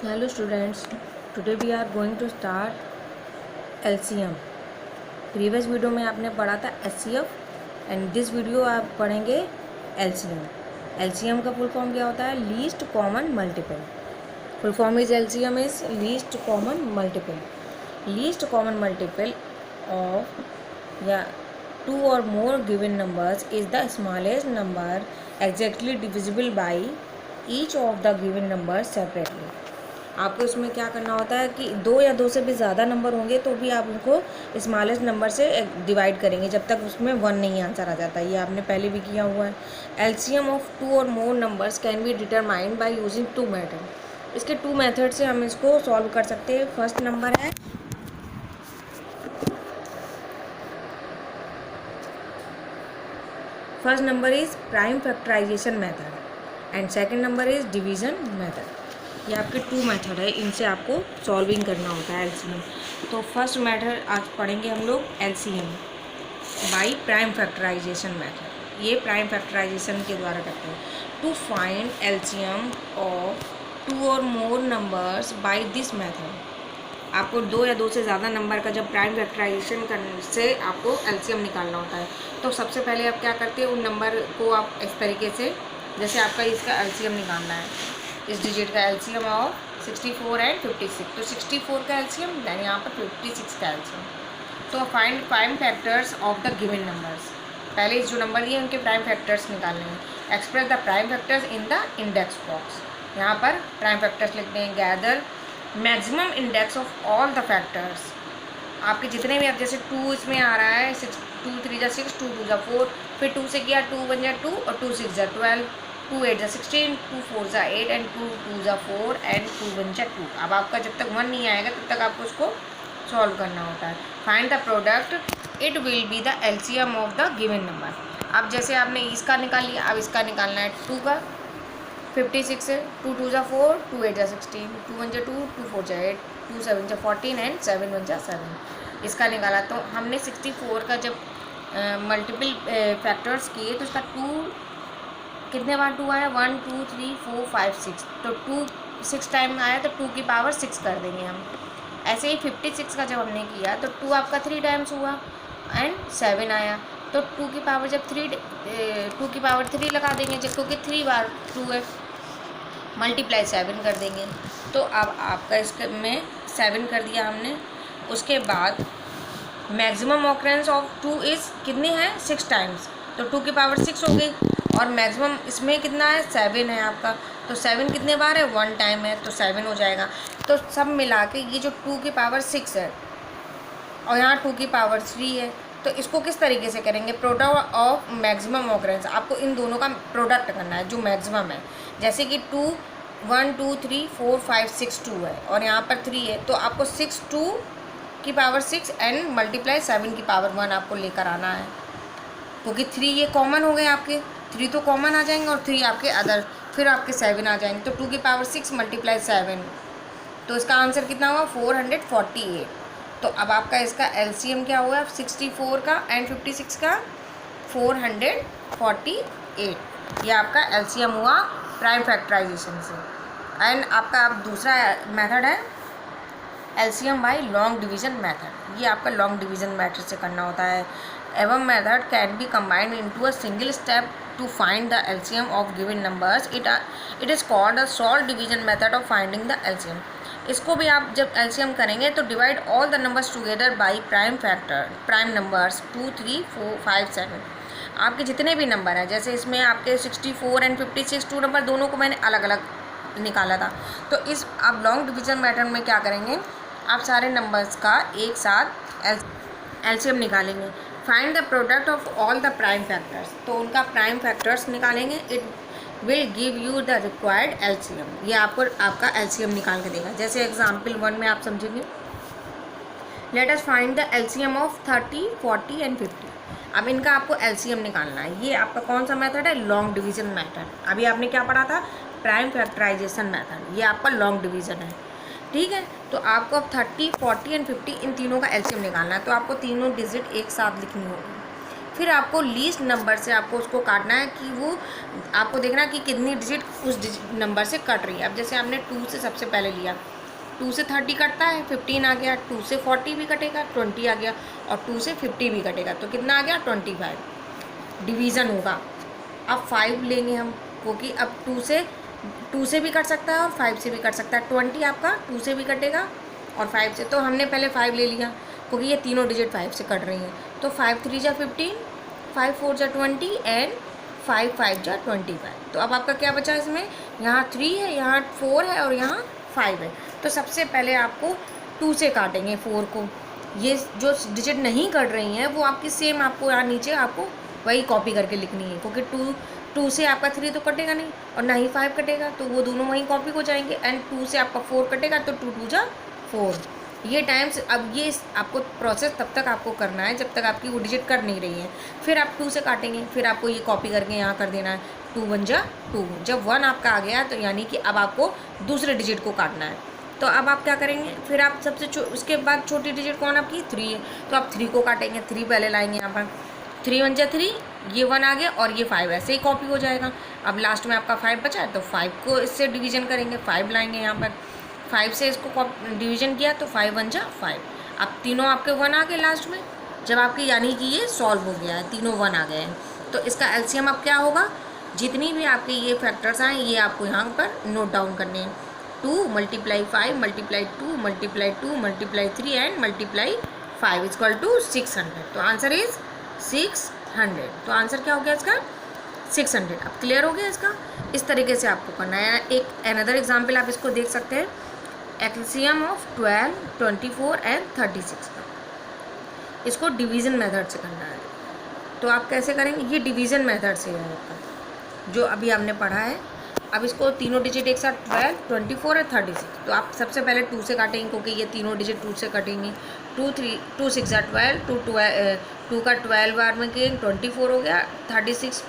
Hello students, today we are going to start LCM. Previous video में आपने पढ़ा था HCF एंड दिस वीडियो आप पढ़ेंगे LCM. LCM का फुल फॉर्म क्या होता है? Least common multiple. Full form is LCM is least common multiple. Least common multiple of या टू और more given numbers is the smallest number exactly divisible by each of the given number separately. आपको इसमें क्या करना होता है कि दो या दो से भी ज़्यादा नंबर होंगे तो भी आप उनको स्मॉलेस्ट नंबर से डिवाइड करेंगे जब तक उसमें वन नहीं आंसर आ जाता. ये आपने पहले भी किया हुआ है. एलसीएम ऑफ टू और more numbers can be determined by using two method. इसके टू मेथड से हम इसको सॉल्व कर सकते हैं. फर्स्ट नंबर है first number is prime factorization method and second number is division method. ये आपके टू मेथड है, इनसे आपको सॉल्विंग करना होता है एलसीएम. तो फर्स्ट मेथड आज पढ़ेंगे हम लोग LCM by prime factorization method. ये प्राइम फैक्टराइजेशन के द्वारा करते हैं. To find LCM of two और more numbers by this method. आपको दो या दो से ज़्यादा नंबर का जब प्राइम फैक्टराइजेशन करने से आपको एलसीएम निकालना होता है तो सबसे पहले आप क्या करते हैं, उन नंबर को आप इस तरीके से, जैसे आपका इसका एलसीएम निकालना है, इस डिजिट का एलसीएम ऑफ 64 एंड 56. तो 64 का एलसीएम देन यहाँ पर 56 का एलसीएम. तो find prime factors of the given numbers. पहले जो नंबर दिए उनके प्राइम फैक्टर्स निकालने हैं. Express the prime factors in the index box. यहाँ पर प्राइम फैक्टर्स लिखते हैं. Gather maximum index of all the factors. आपके जितने भी, आप जैसे 2 इसमें आ रहा है, 6 2 3 जा 6, 2 2 जा 4, फिर 2 से किया 2 1 जा 2 और 2 6 जा 12, 2 8 जा 16, 2 4 जा 8 एंड 2 2 जा 4 एंड 2 1 जा 2. अब आपका जब तक 1 नहीं आएगा तब तक आपको उसको सॉल्व करना होता है. Find the product, it will be the LCM of the given number. अब जैसे आपने इसका निकाल लिया, अब इसका निकालना है 2 का 56 है. 2 2 जा 4, 2 8 जा 16, 2 1 जा 2, 2 4 जा 8, 2 7 जा 14 एंड 7 1 जा 7. इसका निकाला. तो हमने 64 का जब मल्टीपल फैक्टर्स किए तो इसका 2 कितने बार 2 आया, 1 2 3 4 5 6. तो 2 6 टाइम आया तो 2 की पावर 6 कर देंगे हम. ऐसे ही 56 का जब हमने किया तो 2 आपका 3 टाइम्स हुआ एंड 7 आया. तो 2 की पावर जब 2 की पावर 3 लगा देंगे जब, क्योंकि 3 बार 2 है, मल्टीप्लाई 7 कर देंगे. तो अब आपका इसके में 7 कर दिया हमने. उसके बाद मैक्सिमम ऑकरेंस ऑफ 2 इज़ कितनी है, 6 टाइम्स. तो 2 की पावर 6 हो गई और मैक्सिमम इसमें कितना है, 7 है आपका. तो 7 कितने बार है, 1 टाइम है, तो 7 हो जाएगा. तो सब मिला के ये जो 2 की पावर 6 है और यहाँ 2 की पावर 3 है, तो इसको किस तरीके से करेंगे, प्रोडक्ट ऑफ मैक्सिमम ऑकरेंस. आपको इन दोनों का प्रोडक्ट करना है जो मैक्सिमम है. जैसे कि 2 1 2 3 4 5 6 2 है और यहाँ पर 3 है, तो आपको 6 2 की पावर 6 एंड मल्टीप्लाई 7 की पावर 1 आपको लेकर आना है, क्योंकि 3 ये कॉमन हो गए आपके. 3 तो कॉमन आ जाएंगे और 3 आपके अदर, फिर आपके 7 आ जाएंगे. तो 2 की पावर 6 मल्टीप्लाई 7, तो इसका आंसर कितना हुआ, 448. तो अब आपका इसका एलसीएम क्या हुआ, 64 का एंड 56 का 448. ये आपका एलसीएम हुआ प्राइम फैक्टराइजेशन से. एंड आपका अब दूसरा मेथड है LCM bye long division method. ये आपका लॉन्ग डिवीजन मेथड से करना होता है. एवं method can be combined into a single step to find the LCM of given numbers. It is called a short division method of finding the LCM. इसको भी आप जब एलसीएम करेंगे तो divide all the numbers together by prime numbers 2 3 4 5 7. आपके जितने भी number हैं, जैसे इसमें आपके 64 एंड 56 2 नंबर दोनों को मैंने अलग अलग निकाला था. तो इस आप लॉन्ग डिवीजन मेथड में क्या करेंगे, आप सारे नंबर्स का एक साथ एलसीएम निकालेंगे. Find the product of all the prime factors. तो उनका प्राइम फैक्टर्स निकालेंगे. It will give you the required LCM. ये आपको आपका एलसीएम निकाल के देगा. जैसे एग्जाम्पल 1 में आप समझेंगे, let us find the LCM of 30 40 and 50. अब इनका आपको एलसीएम निकालना है. ये आपका कौन सा मेथड है, लॉन्ग डिवीजन मेथड. अभी आपने क्या पढ़ा था, प्राइम फैक्टराइजेशन मेथड. ये आपका लॉन्ग डिवीजन है, ठीक है. तो आपको अब 30 40 एंड 50 इन तीनों का एलसीएम निकालना है. तो आपको तीनों डिजिट एक साथ लिखनी होगी. फिर आपको लीस्ट नंबर से आपको उसको काटना है कि वो आपको देखना कि कितनी डिजिट उस नंबर से कट रही है। अब जैसे आपने 2 से सबसे पहले लिया, 2 से 30 कटता है, 15 आ गया, 2 से 40 भी कटेगा, 20 आ गया, और 2 से 50 भी कटेगा, तो कितना आ गया 25 डिवीज़न होगा। अब 5 लेंगे हम, क्योंकि अब 2 से भी कट सकता है और 5 से भी कट सकता है। 20 आपका 2 से भी कटेगा और 5 से, तो हमने पहले 5 ले लिया क्योंकि ये तीनों डिजिट 5 से कट रही हैं। तो 5 3 जा 15, 5 4 जा 20 एंड 5 5 जा 25। तो अब आपका क्या बचा इसमें, यहाँ 3 है, यहाँ 4 है और यहाँ 5 है। तो सबसे पहले आपको 2 से काटेंगे 4 को। ये जो डिजिट नहीं कट रही हैं वो आपकी सेम आपको यहाँ नीचे आपको वही कॉपी करके लिखनी है, क्योंकि 2 से आपका 3 तो कटेगा नहीं और ना ही 5 कटेगा, तो वो दोनों वहीं कॉपी हो जाएंगे। एंड 2 से आपका 4 कटेगा, तो 2 2 जा 4। ये टाइम्स, अब ये आपको प्रोसेस तब तक आपको करना है जब तक आपकी वो डिजिट कर नहीं रही है। फिर आप 2 से काटेंगे, फिर आपको ये कॉपी करके यहाँ कर देना है, 2 1 जा 2। जब 1 आपका आ गया तो यानी कि अब आपको दूसरे डिजिट को काटना है। तो अब आप क्या करेंगे, फिर आप सबसे उसके बाद छोटी डिजिट कौन आपकी 3 है, तो आप 3 को काटेंगे, 3 पहले लाएंगे यहाँ पर, 3 1 जा 3, ये 1 आ गया और ये 5 ऐसे ही कॉपी हो जाएगा। अब लास्ट में आपका 5 बचा है तो 5 को इससे डिवीज़न करेंगे, 5 लाएंगे यहाँ पर, 5 से इसको डिवीज़न किया तो 5 1 जा 5। अब तीनों आपके 1 आ गए लास्ट में, जब आपके यानी कि ये सॉल्व हो गया है, तीनों 1 आ गए हैं। तो इसका एलसीएम अब क्या होगा, जितनी भी आपके ये फैक्टर्स आए ये आपको यहाँ पर नोट डाउन करने हैं। 2 × 5 × 2 × 2 × 3 एंड मल्टीप्लाई 5 = 600। तो आंसर इज 600। तो आंसर क्या हो गया इसका 600। अब क्लियर हो गया इसका। इस तरीके से आपको करना है। एक अनदर एग्जाम्पल आप इसको देख सकते हैं, एलसीएम ऑफ 12, 24 एंड 36 का। इसको डिवीज़न मेथड से करना है। तो आप कैसे करेंगे, ये डिवीज़न मेथड से है आपका जो अभी आपने पढ़ा है। अब इसको तीनों डिजिट एक साथ 12, 24 और 36। तो आप सबसे पहले 2 से काटेंगे क्योंकि ये तीनों डिजिट 2 से कटेंगे। 2 6 जा 12, 2 का 12 बार में के 24 हो गया, 36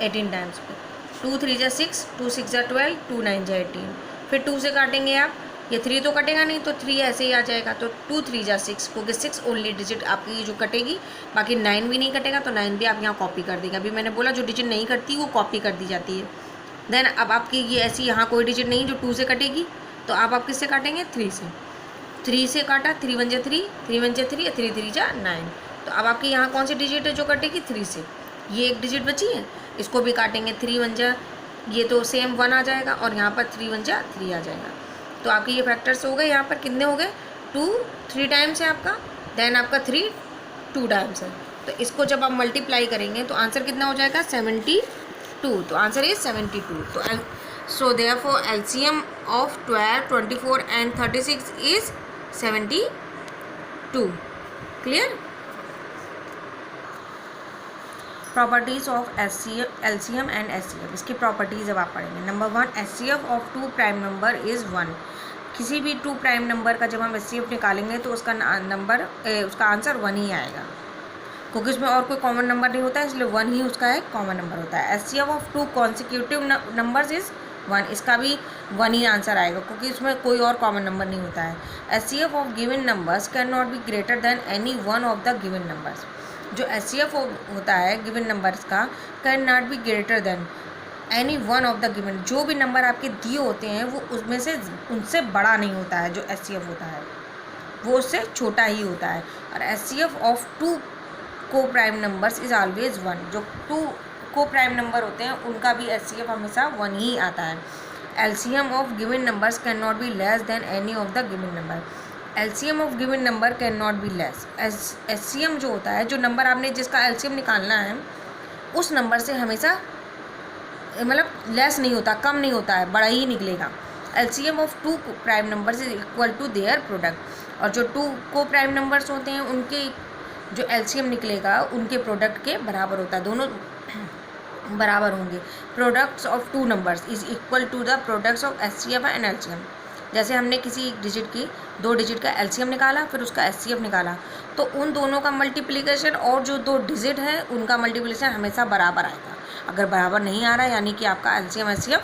18 टाइम्स पे, 2 3 जा 6, 2 6 जा 12, 2 9 जा 18। फिर 2 से काटेंगे आप, ये 3 तो कटेगा नहीं तो 3 ऐसे ही आ जाएगा, तो 2 3 जा 6, क्योंकि 6 ओनली डिजिट आपकी जो कटेगी, बाकी 9 भी नहीं कटेगा, तो 9 भी आप यहाँ कॉपी कर देगा। अभी मैंने बोला जो डिजिट नहीं कटती वो कॉपी कर दी जाती है। देन अब आपकी ये ऐसी यहाँ कोई डिजिट नहीं जो 2 से कटेगी, तो आप किससे काटेंगे 3 से। 3 से काटा, 3 1 जा 3, 3 1 जा 3, 3 3 जा 9। तो अब आपकी यहाँ कौन सी डिजिट है जो कटेगी 3 से, ये एक डिजिट बची है, इसको भी काटेंगे। 3 1 जा, ये तो सेम 1 आ जाएगा और यहाँ पर 3 1 जा 3 आ जाएगा। तो आपके ये फैक्टर्स हो गए, यहाँ पर कितने हो गए 2 3 टाइम्स है आपका, देन आपका 3 2 टाइम्स है। तो इसको जब आप मल्टीप्लाई करेंगे तो आंसर कितना हो जाएगा 72। तो आंसर इज 72। तो so therefore LCM of 12, 24 and 36 is 72। Clear. Properties of LCM and HCF, इसकी प्रॉपर्टीज अब आप पढ़ेंगे। Number 1, HCF of 2 prime number is 1। किसी भी 2 प्राइम नंबर का जब हम एचसीएफ निकालेंगे तो उसका नंबर उसका आंसर 1 ही आएगा, क्योंकि उसमें और कोई कॉमन नंबर नहीं होता है, इसलिए 1 ही उसका एक कॉमन नंबर होता है। HCF of 2 consecutive numbers is 1, इसका भी 1 ही आंसर आएगा क्योंकि इसमें कोई और कॉमन नंबर नहीं होता है। HCF of given numbers can not be greater than any one of the given numbers. जो एचसीएफ होता है गिवन नंबर्स का, can not be greater than any one of the given, जो भी नंबर आपके दिए होते हैं वो उसमें से उनसे बड़ा नहीं होता है। जो एचसीएफ होता है वो उससे छोटा ही होता है। और एचसीएफ ऑफ 2 को प्राइम नंबर्स इज़ ऑलवेज 1। जो 2 को प्राइम नंबर होते हैं उनका भी एचसीएफ हमेशा 1 ही आता है। LCM of given numbers can not be less than any of the given number. LCM of given number can not be less. HCM जो होता है, जो नंबर आपने जिसका एलसीएम निकालना है उस नंबर से हमेशा मतलब लेस नहीं होता, कम नहीं होता है, बड़ा ही निकलेगा। LCM of 2 prime numbers is equal to their product. और जो 2 को प्राइम नंबर्स होते हैं उनके जो एलसीएम निकलेगा उनके प्रोडक्ट के बराबर होता है, दोनों बराबर होंगे। Products of 2 numbers is equal to the products of HCF and LCM. जैसे हमने किसी डिजिट की 2 डिजिट का एलसीएम निकाला, फिर उसका एचसीएफ निकाला, तो उन दोनों का मल्टीप्लिकेशन और जो 2 डिजिट है उनका मल्टीप्लिकेशन हमेशा बराबर आएगा। अगर बराबर नहीं आ रहा है यानी कि आपका एलसीएम एचसीएफ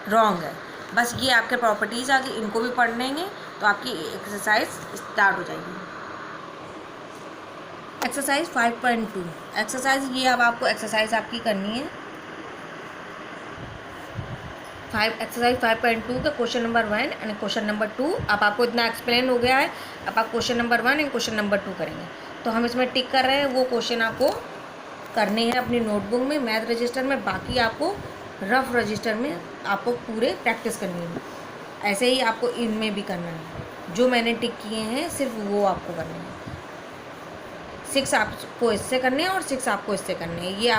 रॉन्ग है। बस ये आपके प्रॉपर्टीज़ आ गई, इनको भी पढ़ लेंगे तो आपकी एक्सरसाइज स्टार्ट हो जाएगी। एक्सरसाइज 5.2 एक्सरसाइज ये अब आपको एक्सरसाइज आपकी करनी है। एक्सरसाइज 5.2 का question number 1 and question number 2। अब आपको इतना एक्सप्लेन हो गया है, अब आप question number 1 and question number 2 करेंगे। तो हम इसमें टिक कर रहे हैं, वो क्वेश्चन आपको करने हैं अपनी नोटबुक में, मैथ रजिस्टर में, बाकी आपको रफ रजिस्टर में आपको पूरे प्रैक्टिस करनी है। ऐसे ही आपको इनमें भी करना है, जो मैंने टिक किए हैं सिर्फ वो आपको करने हैं। 6 आपको इससे करने हैं और 6 आपको इससे करने हैं। ये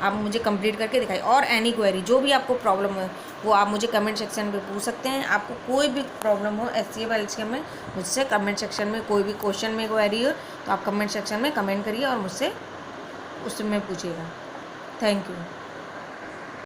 आप मुझे कंप्लीट करके दिखाइए। और एनी क्वेरी, जो भी आपको प्रॉब्लम हो वो आप मुझे कमेंट सेक्शन पे पूछ सकते हैं। आपको कोई भी प्रॉब्लम हो HCF LCM में, मुझसे कमेंट सेक्शन में कोई भी क्वेश्चन में क्वेरी हो तो आप कमेंट सेक्शन में कमेंट करिए और मुझसे उसमें पूछिएगा। Thank you.